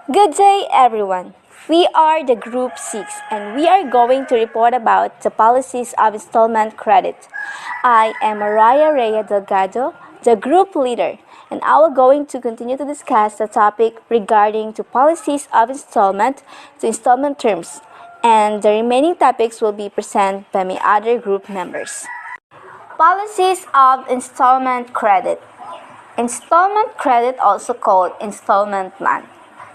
Good day, everyone. We are the Group 6 and we are going to report about the policies of installment credit. I am Mariah Reah Delgado, the group leader, and I will going to continue to discuss the topic regarding to policies of installment to installment terms, and the remaining topics will be presented by my other group members. Policies of installment credit. Installment credit, also called installment plan.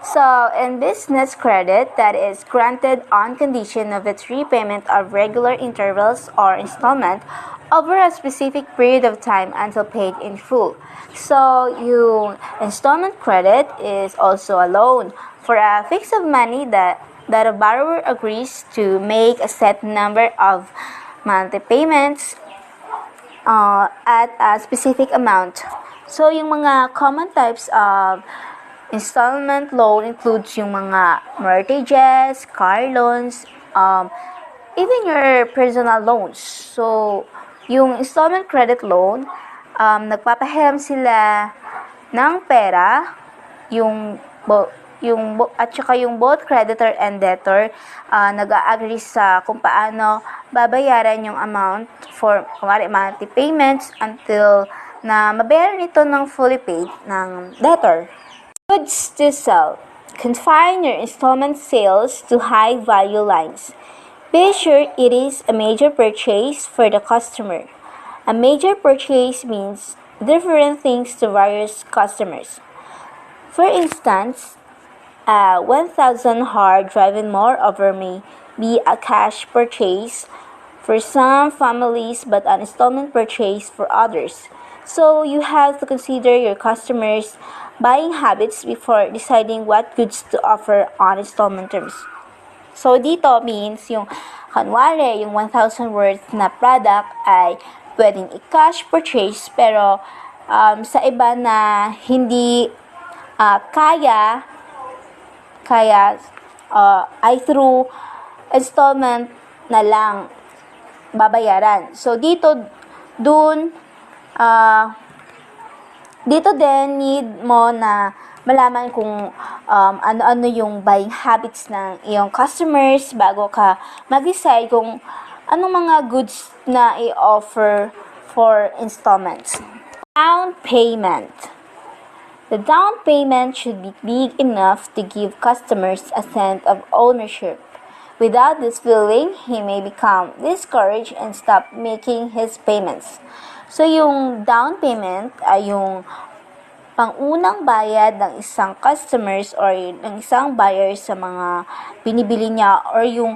So, in business credit, that is granted on condition of its repayment of regular intervals or installment over a specific period of time until paid in full. So, yung installment credit is also a loan for a fix of money that a borrower agrees to make a set number of monthly payments at a specific amount. So, yung mga common types of installment loan includes yung mga mortgages, car loans, even your personal loans. So, yung installment credit loan, nagpapahiram sila ng pera, at saka yung both creditor and debtor nag-a-agree sa kung paano babayaran yung amount for kumari monthly payments until na mabayaran ito ng fully paid ng debtor. Goods to sell. Confine your installment sales to high-value lines. Be sure it is a major purchase for the customer. A major purchase means different things to various customers. For instance, a 1,000 hard driving moreover may be a cash purchase for some families but an installment purchase for others. So you have to consider your customers' buying habits before deciding what goods to offer on installment terms. So dito means yung kanwari, yung 1,000 worth na product ay pwedeng i-cash purchase pero sa iba na hindi kaya ay through installment na lang babayaran. So dito din need mo na malaman kung ano-ano yung buying habits ng iyong customers bago ka mag-decide kung anong mga goods na i-offer for installments. Down payment. The down payment should be big enough to give customers a sense of ownership. Without this feeling, he may become discouraged and stop making his payments. So, yung down payment ay yung pangunang bayad ng isang customers or ng isang buyer sa mga binibili niya or yung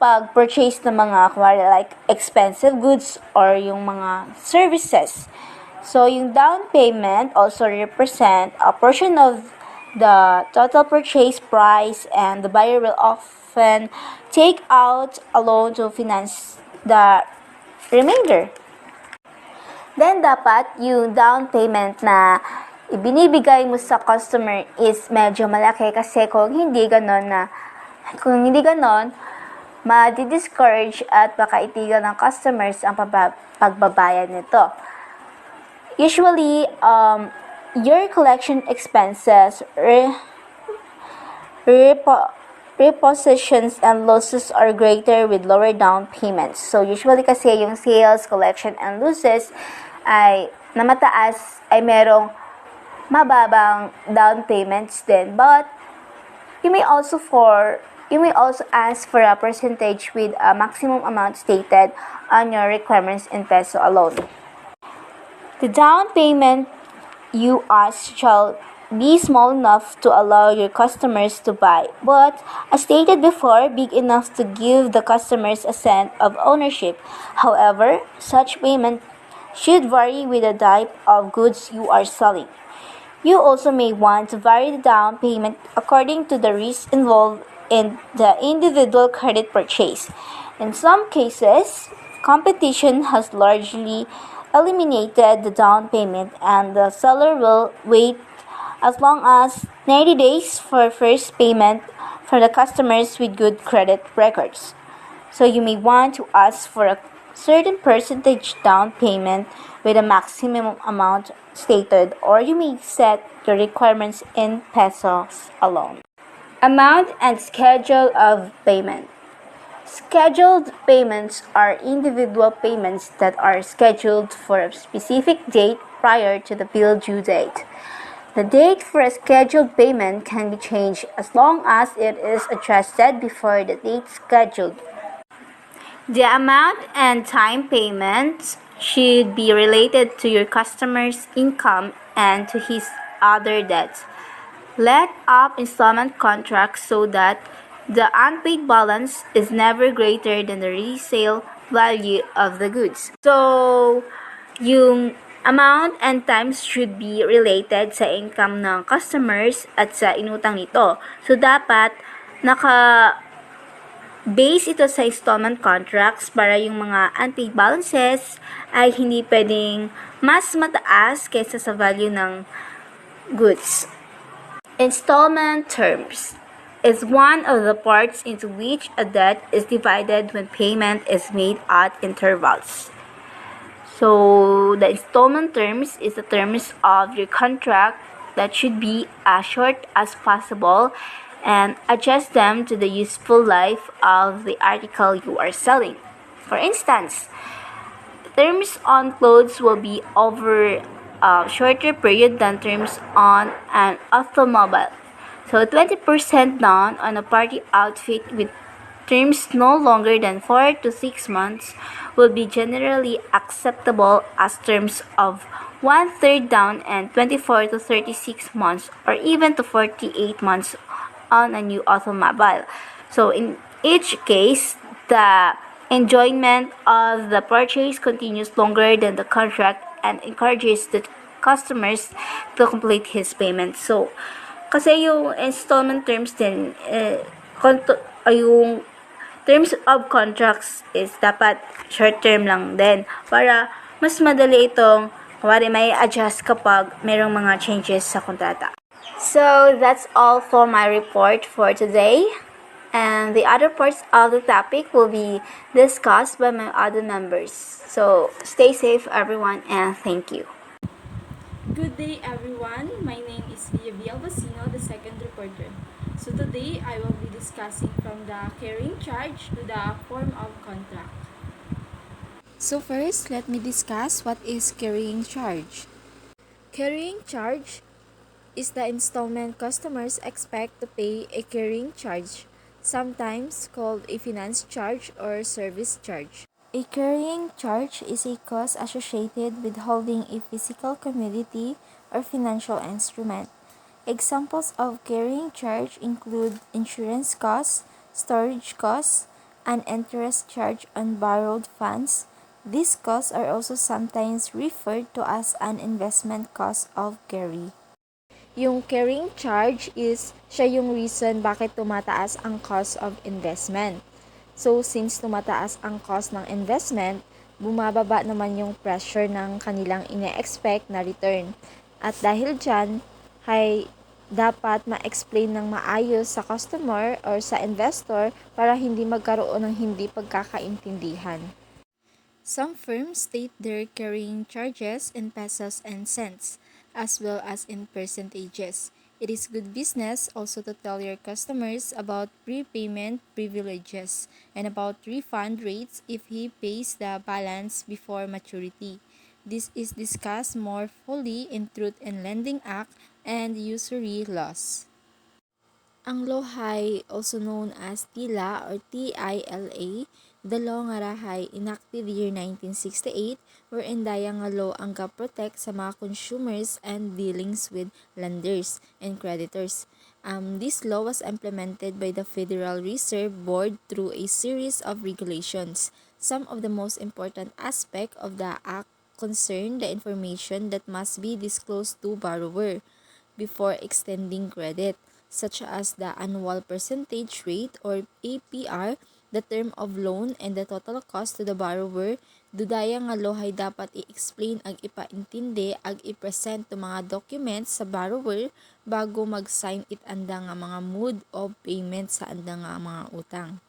pag-purchase ng mga like expensive goods or yung mga services. So, yung down payment also represent a portion of the total purchase price and the buyer will often take out a loan to finance the remainder. Then, dapat yung down payment na ibinibigay mo sa customer is medyo malaki kasi kung hindi ganon, ma-discourage at baka itigan ng customers ang pagbabayad nito. Usually, your collection expenses, repossessions, and losses are greater with lower down payments. So, usually kasi yung sales, collection, and losses ay na mataas ay merong mababang down payments din. But, you may also ask for a percentage with a maximum amount stated on your requirements in peso alone. The down payment you ask shall be small enough to allow your customers to buy, but as stated before, big enough to give the customers a sense of ownership. However, such payment should vary with the type of goods you are selling. You also may want to vary the down payment according to the risk involved in the individual credit purchase. In some cases, competition has largely eliminated the down payment and the seller will wait as long as 90 days for first payment for the customers with good credit records. So you may want to ask for a certain percentage down payment with a maximum amount stated, or you may set the requirements in pesos alone. Amount and schedule of payment. Scheduled payments are individual payments that are scheduled for a specific date prior to the bill due date. The date for a scheduled payment can be changed as long as it is adjusted before the date scheduled. The amount and time payments should be related to your customer's income and to his other debts. Let up installment contracts so that the unpaid balance is never greater than the resale value of the goods. So, yung amount and times should be related sa income ng customers at sa inutang nito. So, dapat base ito sa installment contracts para yung mga unpaid balances ay hindi pwedeng mas mataas kaysa sa value ng goods. Installment terms is one of the parts into which a debt is divided when payment is made at intervals. So, the installment terms is the terms of your contract that should be as short as possible and adjust them to the useful life of the article you are selling. For instance, terms on clothes will be over a shorter period than terms on an automobile. So 20% down on a party outfit with terms no longer than 4 to 6 months will be generally acceptable as terms of 1/3 down and 24 to 36 months or even to 48 months on a new automobile. So in each case, the enjoyment of the purchase continues longer than the contract and encourages the customers to complete his payment. So, kasi yung installment terms din, yung terms of contracts is dapat short term lang din para mas madali itong may adjust kapag merong mga changes sa kontrata. So, that's all for my report for today. And the other parts of the topic will be discussed by my other members. So, stay safe, everyone, and thank you. Good day, everyone. My name is Reah Albacino, the second reporter. So today, I will be discussing from the carrying charge to the form of contract. So first, let me discuss what is carrying charge. Carrying charge is the installment customers expect to pay a carrying charge, sometimes called a finance charge or service charge. A carrying charge is a cost associated with holding a physical commodity or financial instrument. Examples of carrying charge include insurance costs, storage costs, and interest charge on borrowed funds. These costs are also sometimes referred to as an investment cost of carry. Yung carrying charge is siya yung reason bakit tumataas ang cost of investment. So, since tumataas ang cost ng investment, bumababa naman yung pressure ng kanilang ine-expect na return. At dahil dyan, ay dapat ma-explain ng maayos sa customer or sa investor para hindi magkaroon ng hindi pagkakaintindihan. Some firms state their carrying charges in pesos and cents, as well as in percentages. It is good business also to tell your customers about prepayment privileges and about refund rates if he pays the balance before maturity. This is discussed more fully in Truth in Lending Act and Usury Laws. Ang lohay, also known as TILA or TILA, the law nga rahay enacted year 1968 wherein daya nga law ang ga-protect sa mga consumers and dealings with lenders and creditors. This law was implemented by the Federal Reserve Board through a series of regulations. Some of the most important aspect of the act concern the information that must be disclosed to borrower before extending credit, such as the annual percentage rate or APR, the term of loan, and the total cost to the borrower. Dudaya nga lohay dapat i-explain ag ipaintindi ag i-present to mga documents sa borrower bago mag-sign it anda nga mga mood of payment sa anda nga mga utang.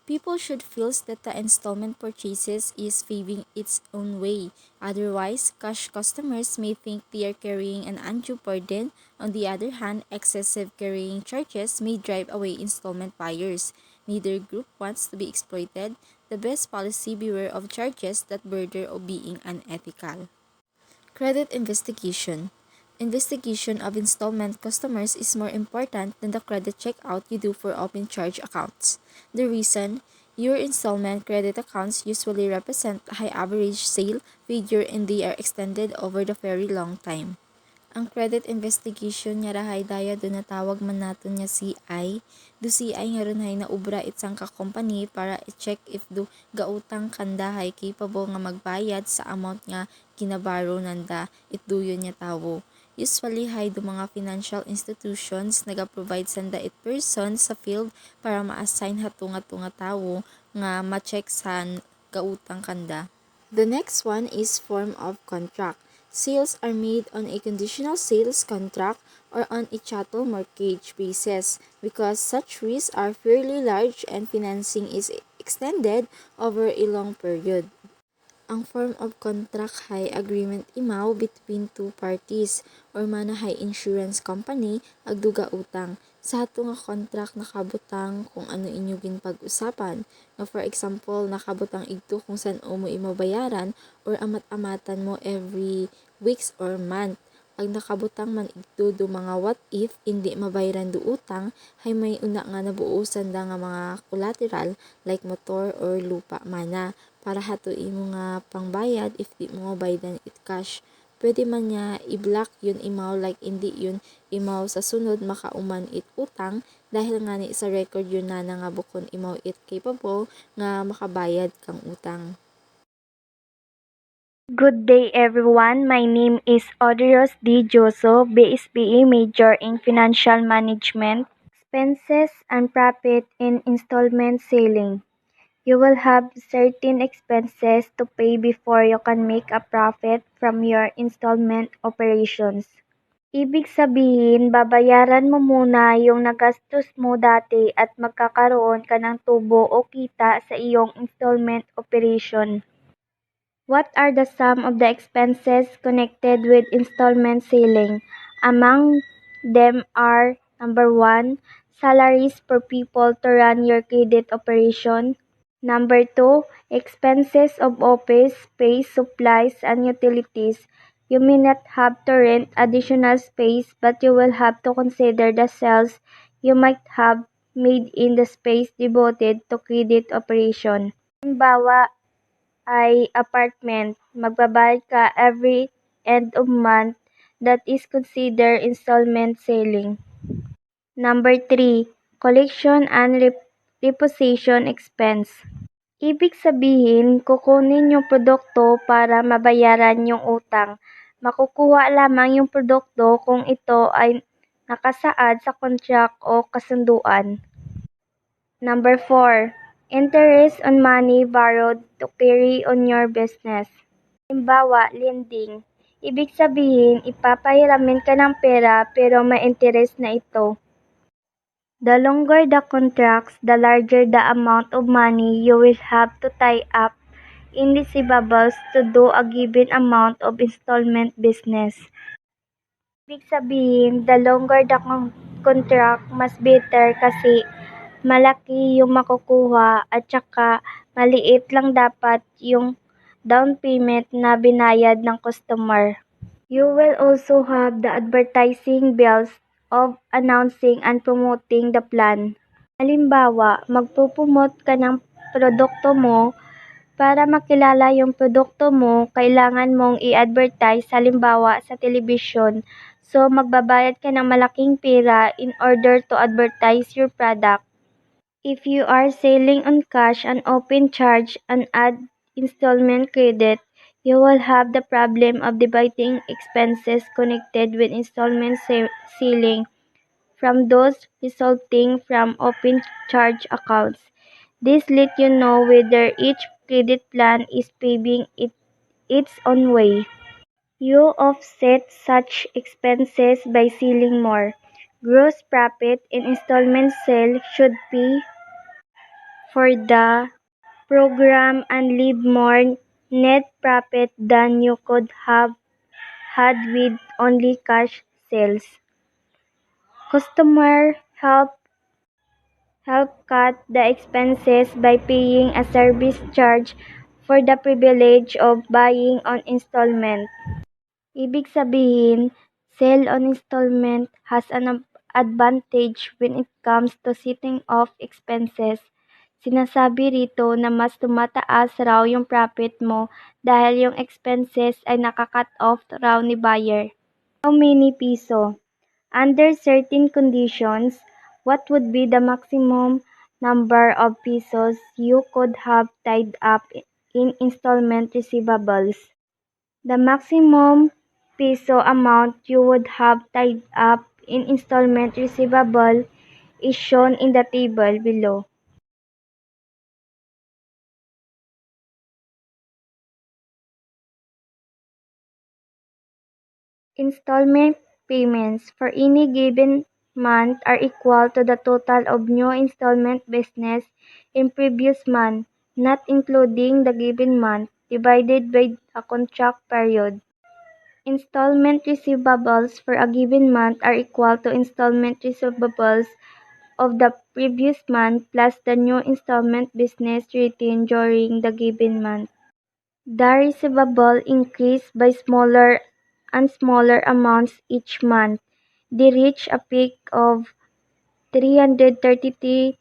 People should feel that the installment purchases is paving its own way. Otherwise, cash customers may think they are carrying an undue burden. On the other hand, excessive carrying charges may drive away installment buyers. Neither group wants to be exploited. The best policy: beware of charges that border on being unethical. Credit investigation. Investigation of installment customers is more important than the credit checkout you do for open charge accounts. The reason: your installment credit accounts usually represent a high average sale figure and they are extended over the very long time. Ang credit investigation nga rahay daya do natawag man naton nga CI. Do CI nga ron hay naubra itsang ka company para i-check if do gautang kanda hay capable nga magbayad sa amount nga ginabaro nanda itduyon nga tawo. Usually hay do mga financial institutions naga-provide sanda it person sa field para ma-assign hatunga-tunga tawo nga ma-check sa gautang kanda. The next one is form of contract. Sales are made on a conditional sales contract or on a chattel mortgage basis because such risks are fairly large and financing is extended over a long period. Ang form of contract hay agreement imaw between two parties or manahay insurance company agduga utang. Sa hato nga contract nakabutang kung ano inyo ginpag-usapan. Nga for example, nakabutang igto kung saan mo imabayaran or amat-amatan mo every weeks or month. Pag nakabutang man igto do mga what if hindi mabayaran do utang, hay may una nga nabuusan da nga mga collateral like motor or lupa mana para hatuin mo nga pangbayad if di mo mabayadan it cash. Pwede man niya i-block yun imaw like hindi yun imaw sa sunod makauman it utang dahil nga ni sa record yun na nga bukon imaw it capable nga makabayad kang utang. Good day everyone. My name is Audrey Dioso, BSBA major in Financial Management. Expenses and profit in installment selling. You will have certain expenses to pay before you can make a profit from your installment operations. Ibig sabihin, babayaran mo muna yung nagastos mo dati at magkakaroon ka ng tubo o kita sa iyong installment operation. What are the some of the expenses connected with installment selling? Among them are number 1, salaries for people to run your credit operation. Number 2, expenses of office space, supplies, and utilities. You may not have to rent additional space, but you will have to consider the sales you might have made in the space devoted to credit operation. Halimbawa ay apartment, magbabayad ka every end of month, that is considered installment selling. Number 3, collection and repossession expense. Ibig sabihin, kukunin yung produkto para mabayaran yung utang. Makukuha lamang yung produkto kung ito ay nakasaad sa contract o kasunduan. Number 4, interest on money borrowed to carry on your business. Halimbawa, lending. Ibig sabihin, ipapahiramin ka ng pera pero may interest na ito. The longer the contracts, the larger the amount of money you will have to tie up in receivables to do a given amount of installment business. Ibig sabihin, the longer the contract, mas better kasi malaki yung makukuha at saka maliit lang dapat yung down payment na binayad ng customer. You will also have the advertising bills of announcing and promoting the plan. Halimbawa, magpo-promote ka ng produkto mo. Para makilala yung produkto mo, kailangan mong i-advertise halimbawa sa television. So, magbabayad ka ng malaking pera in order to advertise your product. If you are selling on cash and open charge and add installment credit, you will have the problem of dividing expenses connected with installment selling from those resulting from open charge accounts. This lets you know whether each credit plan is paving its own way. You offset such expenses by selling more. Gross profit in installment sale should be for the program and leave more net profit than you could have had with only cash sales. Customer help cut the expenses by paying a service charge for the privilege of buying on installment. Ibig sabihin, sale on installment has an advantage when it comes to setting off expenses. Sinasabi rito na mas tumataas raw yung profit mo dahil yung expenses ay nakakat off raw ni buyer. How many piso? Under certain conditions, what would be the maximum number of pesos you could have tied up in installment receivables? The maximum peso amount you would have tied up in installment receivable is shown in the table below. Installment payments for any given month are equal to the total of new installment business in previous month, not including the given month, divided by a contract period. Installment receivables for a given month are equal to installment receivables of the previous month plus the new installment business written during the given month. The receivable increase by smaller and smaller amounts each month. They reach a peak of 333,900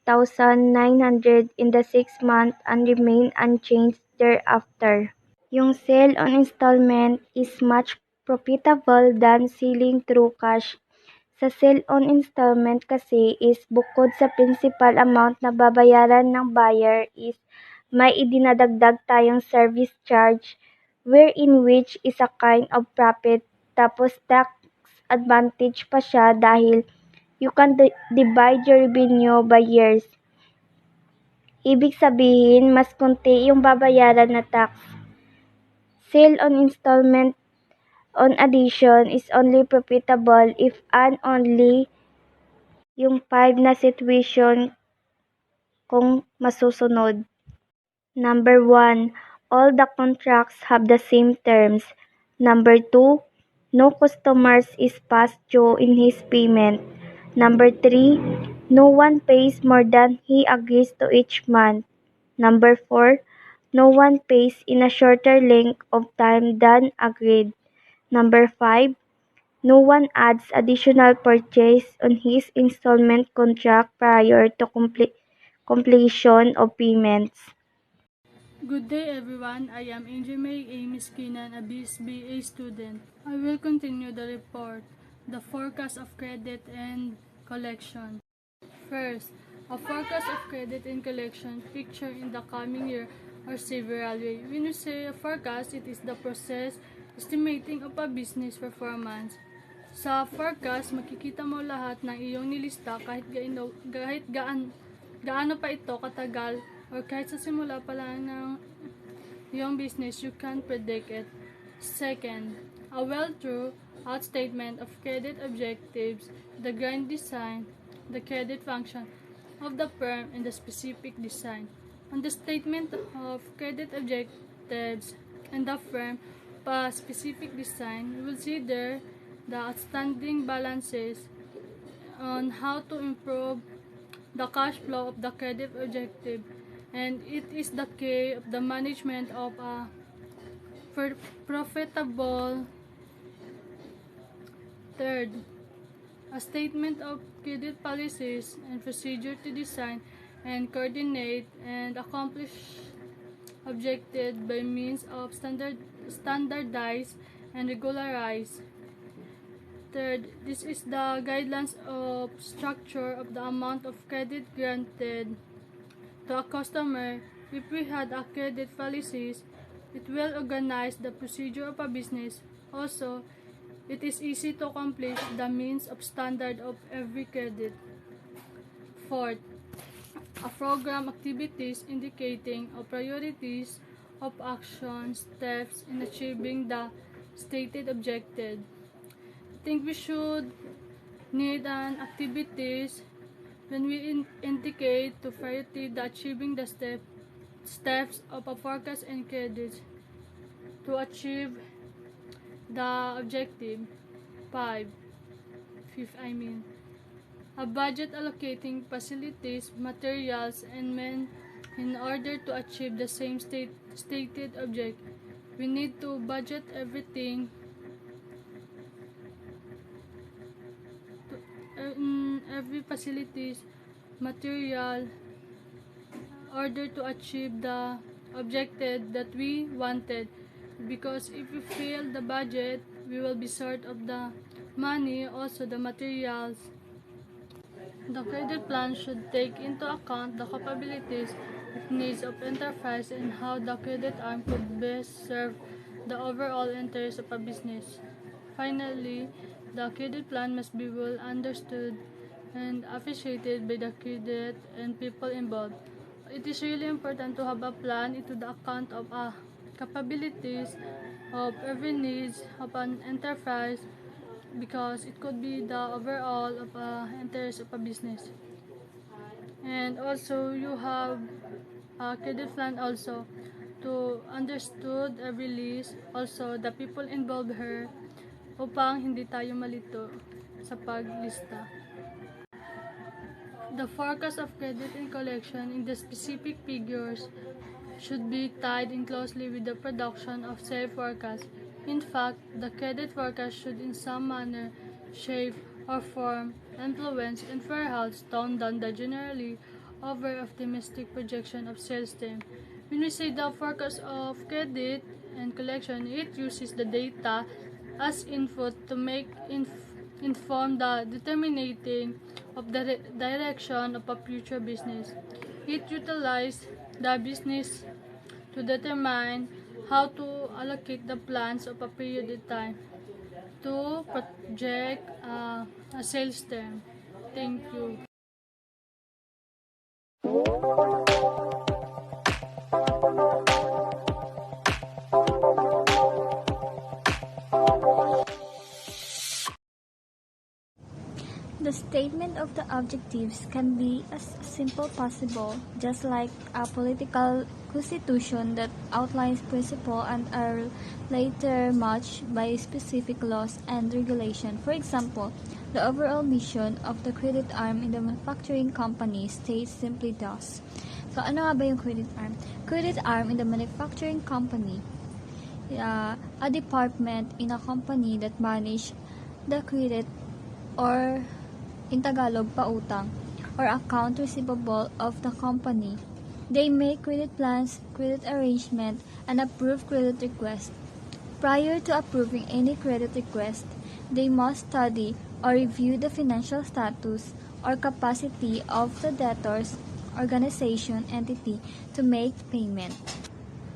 in the 6th month and remain unchanged thereafter. Yung sale on installment is much profitable than selling through cash. Sa sale on installment kasi is bukod sa principal amount na babayaran ng buyer is may idinadagdag tayong service charge wherein which is a kind of profit tapos tax advantage pa siya dahil you can divide your revenue by years. Ibig sabihin, mas konti yung babayaran na tax. Sale on installment on addition is only profitable if and only yung 5 na situation kung masusunod. Number 1, all the contracts have the same terms. Number 2, no customers is past due in his payment. Number 3, no one pays more than he agrees to each month. Number 4, no one pays in a shorter length of time than agreed. Number 5, no one adds additional purchase on his installment contract prior to completion of payments. Good day everyone, I am Engineer A. Miskinan, a BSBA student. I will continue the report, the forecast of credit and collection. First, a forecast of credit and collection picture in the coming year or several ways. When you say a forecast, it is the process estimating of a business performance. Sa forecast, makikita mo lahat ng iyong nilista kahit gaano pa ito katagal or kahit sa simula pa lang ng iyong business, you can predict it. Second, a well-thought-out statement of credit objectives, the grand design, the credit function of the firm, and the specific design. On the statement of credit objectives and the firm specific design, you will see there the outstanding balances on how to improve the cash flow of the credit objective, and it is the key of the management of a profitable. Third, a statement of credit policies and procedure to design and coordinate and accomplish objectives by means of standardized and regularized. Third, this is the guidelines of structure of the amount of credit granted to a customer. If we had a credit policies, it will organize the procedure of a business. Also, it is easy to accomplish the means of standard of every credit. Fourth, a program activities indicating a priorities of action steps in achieving the stated objective. I think we should need an activities when we indicate to priority the achieving the steps of a forecast and credits to achieve the objective. 5. Fifth, a budget allocating facilities, materials, and men in order to achieve the same stated object. We need to budget everything in every facilities, material, order to achieve the objective that we wanted. Because if we fail the budget, we will be short of the money, also the materials. The credit plan should take into account the capabilities and needs of enterprise and how the credit arm could best serve the overall interest of a business. Finally, the credit plan must be well understood and appreciated by the credit and people involved. It is really important to have a plan into the account of capabilities of every needs of an enterprise because it could be the overall of interest of a business. And also you have a credit plan also to understood every list, also the people involved here upang hindi tayo malito sa paglista. The forecast of credit and collection in the specific figures should be tied in closely with the production of sale forecast. In fact, the credit forecast should in some manner shape or form, influence, and perhaps tone down the generally over-optimistic projection of sales term. When we say the forecast of credit and collection, it uses the data as input to make inform the determining of the direction of a future business. It utilizes the business to determine how to allocate the plans of a period of time to project a sales term. Thank you. The statement of the objectives can be as simple possible, just like a political constitution that outlines principles and are later matched by specific laws and regulation. For example, the overall mission of the credit arm in the manufacturing company states simply thus. So, ano nga ba yung credit arm? Credit arm in the manufacturing company, a department in a company that manage the credit or in Tagalog, pautang, or account receivable of the company. They make credit plans, credit arrangement, and approve credit requests. Prior to approving any credit request, they must study or review the financial status or capacity of the debtors, organization, entity to make payment.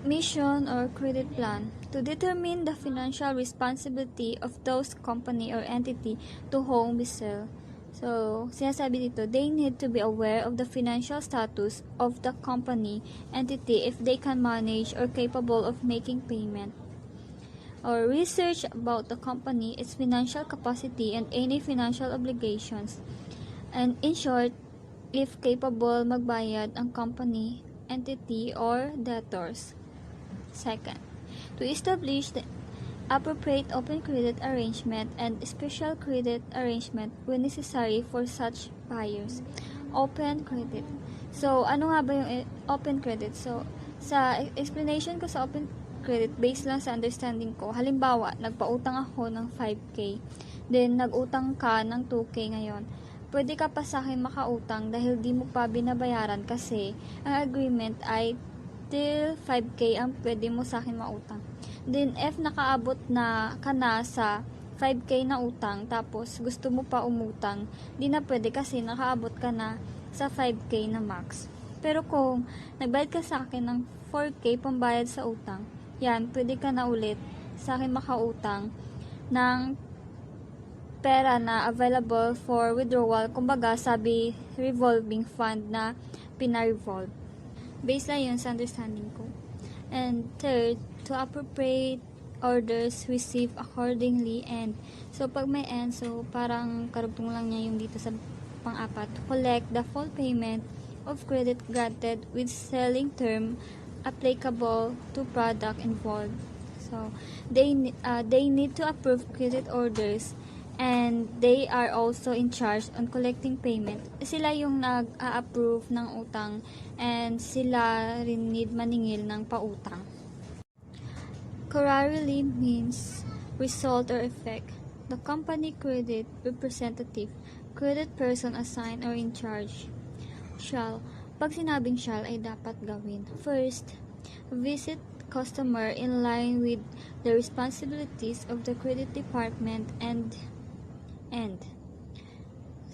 Mission or credit plan to determine the financial responsibility of those company or entity to whom we sell. So, sinasabi dito, they need to be aware of the financial status of the company, entity if they can manage or capable of making payment. Or research about the company, its financial capacity, and any financial obligations. And in short, if capable magbayad ang company, entity, or debtors. Second, to establish the appropriate open credit arrangement and special credit arrangement when necessary for such buyers. Open credit. So, ano nga ba yung open credit? So, sa explanation ko sa open credit, based lang sa understanding ko, halimbawa, nagpautang ako ng 5K, then nag-utang ka ng 2K ngayon. Pwede ka pa sa akin makautang dahil di mo pa binabayaran kasi ang agreement ay till 5K ang pwede mo sa akin mautang. Then, if nakaabot na ka na sa 5K na utang, tapos gusto mo pa umutang, di na pwede kasi nakaabot ka na sa 5K na max. Pero kung nagbayad ka sa akin ng 4K pambayad sa utang, yan, pwede ka na ulit sa akin makautang ng pera na available for withdrawal. Kumbaga, sabi revolving fund na pina-revolve. Based lang yun sa understanding ko. And third, to appropriate orders received accordingly. And so pag may and, so parang karugtong lang niya yung dito sa pang-apat, to collect the full payment of credit granted with selling term applicable to product involved. So, they need to approve credit orders and they are also in charge on collecting payment. Sila yung nag-a-approve ng utang and sila rin need maningil ng pautang. Corollary means result or effect. The company credit representative, credit person assigned or in charge. Shall. Pag sinabing shall ay dapat gawin. First, visit customer in line with the responsibilities of the credit department and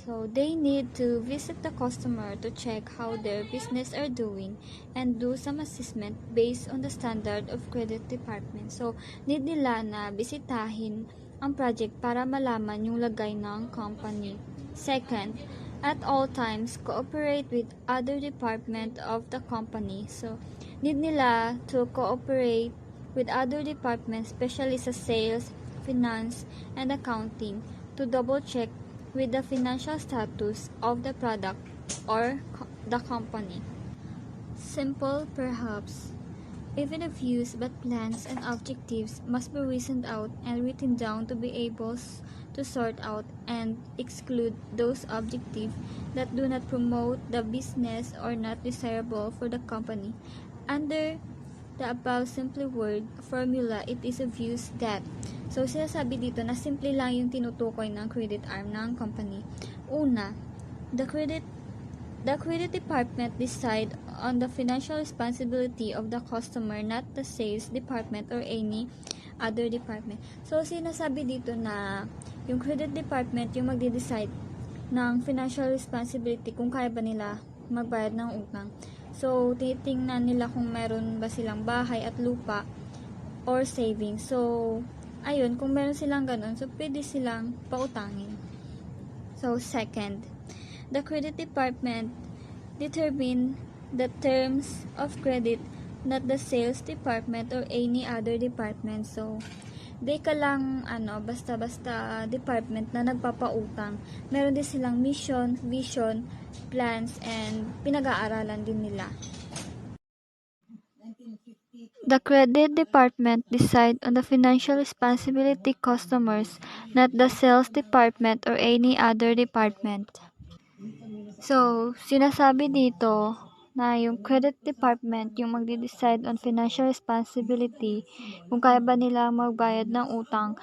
so they need to visit the customer to check how their business are doing and do some assessment based on the standard of credit department. So, need nila na bisitahin ang project para malaman yung lagay ng company. Second, at all times, cooperate with other department of the company. So, need nila to cooperate with other departments, especially sa sales, finance, and accounting, to double-check with the financial status of the product or the company. Simple, perhaps. Even if used, but plans and objectives must be reasoned out and written down to be able to sort out and exclude those objectives that do not promote the business or not desirable for the company. Under the above simple word formula, it is of use that. So, sinasabi dito na simple lang yung tinutukoy ng credit arm ng company. Una, the credit department decide on the financial responsibility of the customer, not the sales department or any other department. So, sinasabi dito na yung credit department yung magde-decide ng financial responsibility kung kaya ba nila magbayad ng utang. So, titingnan nila kung meron ba silang bahay at lupa or savings. So, ayun, kung meron silang ganun, so pwede silang pautangin. So, second, the credit department determine the terms of credit, not the sales department or any other department. So, di ka lang basta-basta department na nagpapautang. Meron din silang mission, vision, plans, and pinag-aaralan din nila. The credit department decide on the financial responsibility customers, not the sales department or any other department. So, sinasabi dito na yung credit department yung magde-decide on financial responsibility kung kaya ba nila magbayad ng utang.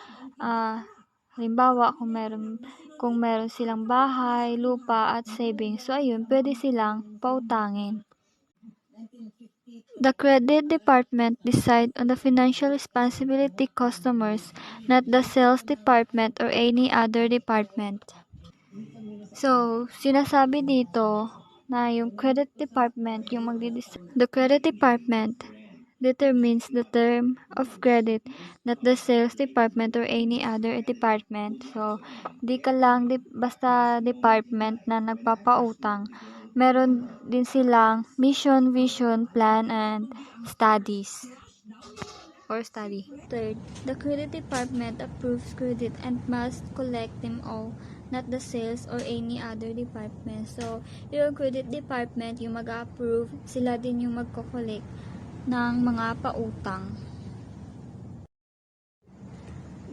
Halimbawa, kung meron silang bahay, lupa, at savings. So, ayun, pwede silang pautangin. The credit department decide on the financial responsibility customers, not the sales department or any other department. So, sinasabi dito na yung credit department yung magde-decide. The credit department determines the term of credit, not the sales department or any other department. So, di ka lang basta department na nagpapautang. Meron din silang mission, vision, plan, and studies. Or study. Third, the credit department approves credit and must collect them all, not the sales or any other department. So, yung credit department yung mag-approve, sila din yung magko-collect ng mga pautang.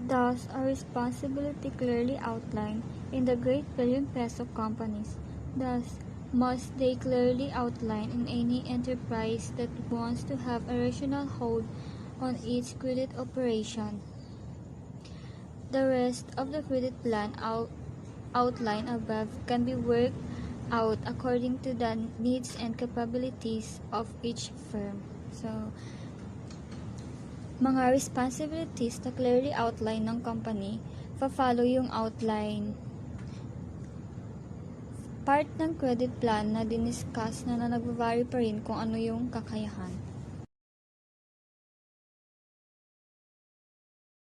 Thus, a responsibility clearly outlined in the great billion peso companies. Thus, must they clearly outline in any enterprise that wants to have a rational hold on its credit operation. The rest of the credit plan outlined above can be worked out according to the needs and capabilities of each firm. So, mga responsibilities na clearly outline ng company, fa-follow yung outline. Part ng credit plan na diniscuss na nag-vary pa rin kung ano yung kakayahan.